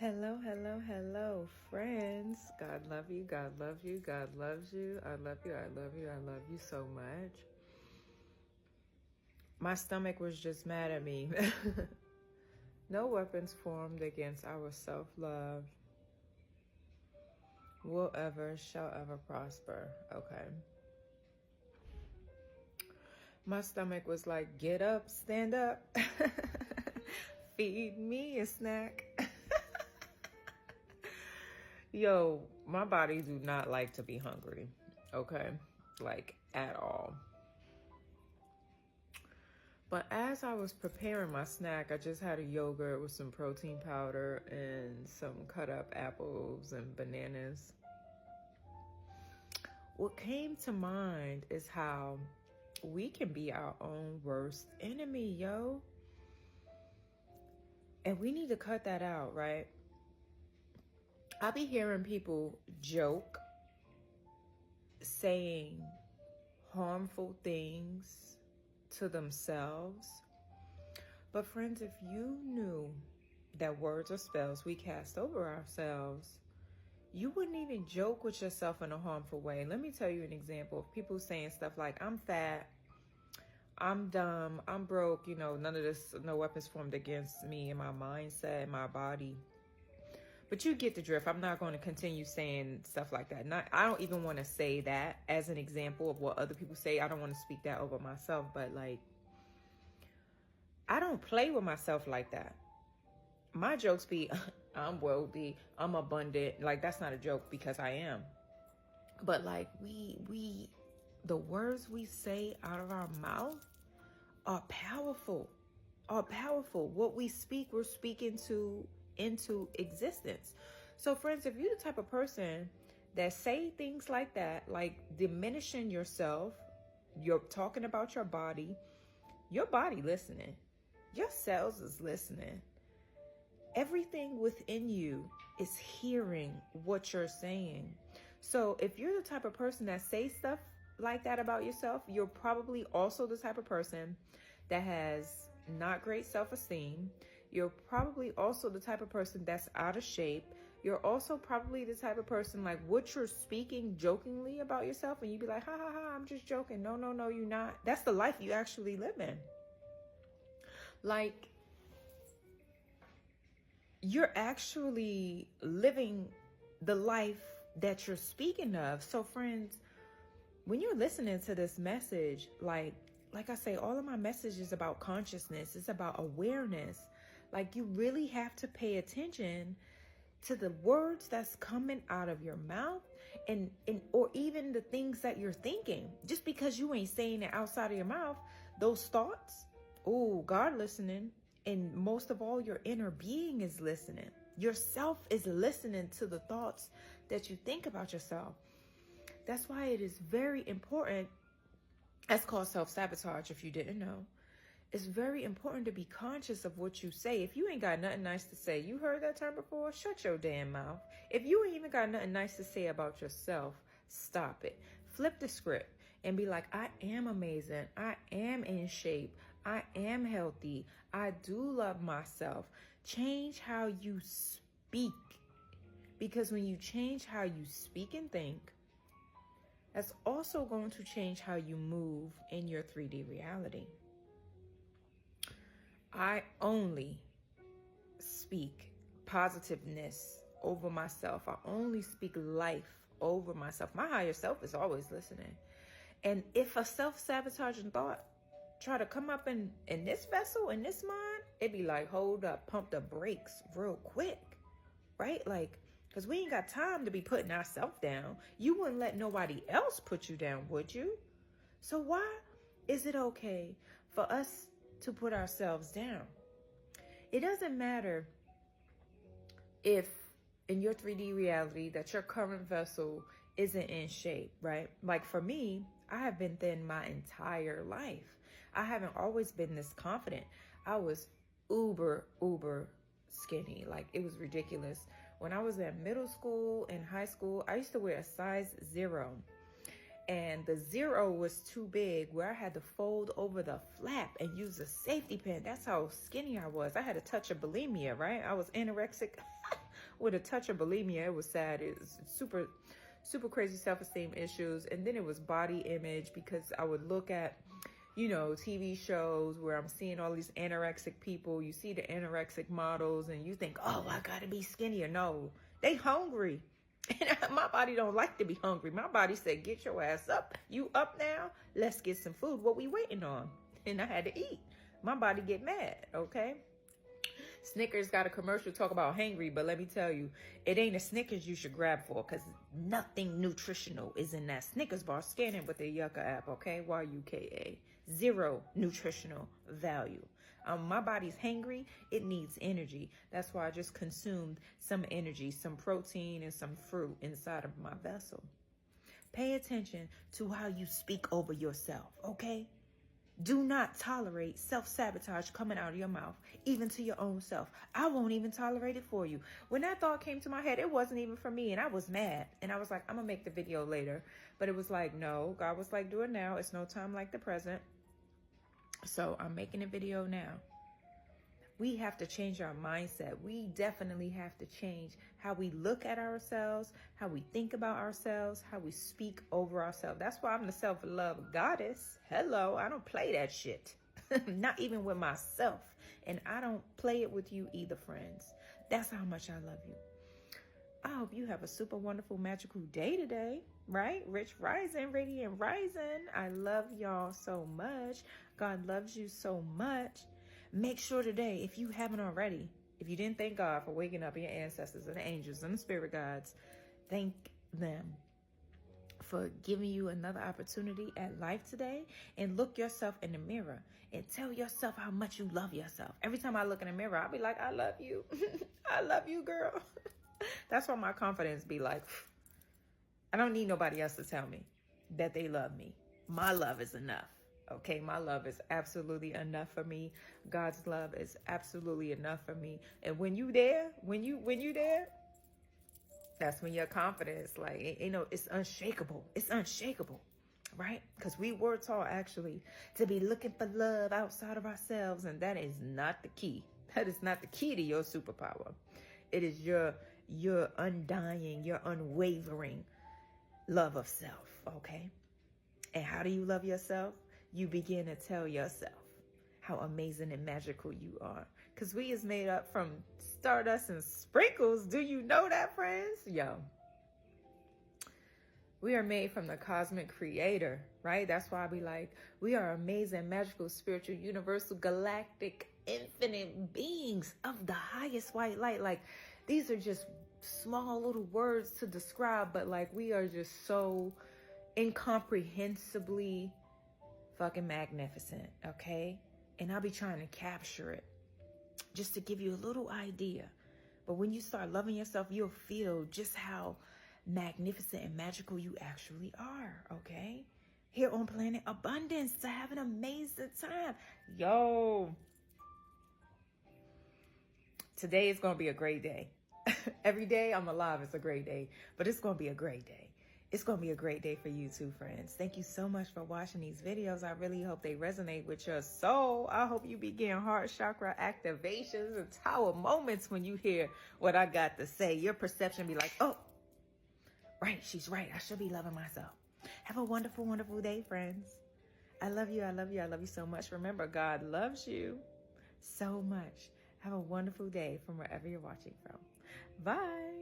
Hello, hello, hello, friends. God love you. God love you. God loves you. I love you. I love you. I love you so much. My stomach was just mad at me. No weapons formed against our self-love shall ever prosper. Okay. My stomach was like, get up, stand up. Feed me a snack. Yo, my body do not like to be hungry, okay? Like, at all. But as I was preparing my snack, I just had a yogurt with some protein powder and some cut up apples and bananas. What came to mind is how we can be our own worst enemy, yo. And we need to cut that out, right? I be hearing people joke, saying harmful things to themselves. But friends, if you knew that words are spells we cast over ourselves, you wouldn't even joke with yourself in a harmful way. Let me tell you an example of people saying stuff like, I'm fat, I'm dumb, I'm broke, none of this, no weapons formed against me and my mindset and my body. But you get the drift. I'm not going to continue saying stuff like that. I don't even want to say that as an example of what other people say. I don't want to speak that over myself. But like, I don't play with myself like that. My jokes be, I'm wealthy, I'm abundant. Like, that's not a joke because I am. But like, the words we say out of our mouth are powerful. What we speak, we're speaking into existence. So friends, if you're the type of person that say things like that, like diminishing yourself, you're talking about your body listening, your cells is listening, everything within you is hearing what you're saying. So if you're the type of person that say stuff like that about yourself, you're probably also the type of person that has not great self-esteem. You're probably also the type of person that's out of shape. You're also probably the type of person like what you're speaking jokingly about yourself, and you be like, ha ha ha, I'm just joking. No, you're not. That's the life you actually live in. Like, you're actually living the life that you're speaking of. So friends, when you're listening to this message, like I say, all of my message is about consciousness. It's about awareness. Like, you really have to pay attention to the words that's coming out of your mouth or even the things that you're thinking. Just because you ain't saying it outside of your mouth, those thoughts, God listening. And most of all, your inner being is listening. Yourself is listening to the thoughts that you think about yourself. That's why it is very important. That's called self-sabotage, if you didn't know. It's very important to be conscious of what you say. If you ain't got nothing nice to say, you heard that term before? Shut your damn mouth. If you ain't even got nothing nice to say about yourself, stop it. Flip the script and be like, I am amazing. I am in shape. I am healthy. I do love myself. Change how you speak. Because when you change how you speak and think, that's also going to change how you move in your 3D reality. I only speak positiveness over myself. I only speak life over myself. My higher self is always listening. And if a self-sabotaging thought try to come up in this vessel, in this mind, it'd be like, hold up, pump the brakes real quick, right? Like, because we ain't got time to be putting ourselves down. You wouldn't let nobody else put you down, would you? So why is it okay for us to put ourselves down? It doesn't matter if in your 3D reality that your current vessel isn't in shape, right? Like for me, I have been thin my entire life. I haven't always been this confident. I was uber skinny. Like, it was ridiculous. When I was in middle school and high school, I used to wear a size 0. And the 0 was too big, where I had to fold over the flap and use a safety pin. That's how skinny I was. I had a touch of bulimia, right? I was anorexic. with a touch of bulimia. It was sad. It's super, super crazy self-esteem issues. And then it was body image, because I would look at, you know, TV shows where I'm seeing all these anorexic people. You see the anorexic models and you think, oh, I gotta be skinnier. No, they hungry. And my body don't like to be hungry. My body said, get your ass up. You up now? Let's get some food. What we waiting on? And I had to eat. My body get mad, okay? Snickers got a commercial talk about hangry, but let me tell you, it ain't a Snickers you should grab for, because nothing nutritional is in that Snickers bar. Scan it with the Yucca app, okay? YUKA. 0 nutritional value. My body's hangry. It needs energy. That's why I just consumed some energy, some protein, and some fruit inside of my vessel. Pay attention to how you speak over yourself, okay? Do not tolerate self-sabotage coming out of your mouth, even to your own self. I won't even tolerate it for you. When that thought came to my head, it wasn't even for me, and I was mad. And I was like, I'm going to make the video later. But it was like, no. God was like, do it now. It's no time like the present. So I'm making a video now. We have to change our mindset. We definitely have to change how we look at ourselves, how we think about ourselves, how we speak over ourselves. That's why I'm the self-love goddess. Hello, I don't play that shit. Not even with myself. And I don't play it with you either, friends. That's how much I love you. I hope you have a super wonderful, magical day today, right? Rich rising, radiant rising. I love y'all so much. God loves you so much. Make sure today, if you haven't already, if you didn't thank God for waking up your ancestors and the angels and the spirit guides, thank them for giving you another opportunity at life today. And look yourself in the mirror and tell yourself how much you love yourself. Every time I look in the mirror, I'll be like, I love you. I love you, girl. That's why my confidence be like, I don't need nobody else to tell me that they love me. My love is enough. Okay, my love is absolutely enough for me. God's love is absolutely enough for me. And when you there, when you there, that's when your confidence, like, you know, it's unshakable. It's unshakable, right? Because we were taught actually to be looking for love outside of ourselves, and that is not the key. That is not the key to your superpower. It is your undying, your unwavering love of self, okay? And how do you love yourself? You begin to tell yourself how amazing and magical you are. Because we is made up from stardust and sprinkles. Do you know that, friends? Yo. We are made from the cosmic creator, right? That's why we like, we are amazing, magical, spiritual, universal, galactic, infinite beings of the highest white light. Like, these are just small little words to describe, but like, we are just so incomprehensibly fucking magnificent, okay? And I'll be trying to capture it just to give you a little idea. But when you start loving yourself, you'll feel just how magnificent and magical you actually are, okay? Here on Planet Abundance to have an amazing time. Yo, today is going to be a great day. Every day I'm alive, it's a great day, but it's going to be a great day. It's going to be a great day for you too, friends. Thank you so much for watching these videos. I really hope they resonate with your soul. I hope you begin heart chakra activations and tower moments when you hear what I got to say. Your perception be like, oh, right, she's right. I should be loving myself. Have a wonderful, wonderful day, friends. I love you. I love you. I love you so much. Remember, God loves you so much. Have a wonderful day from wherever you're watching from. Bye.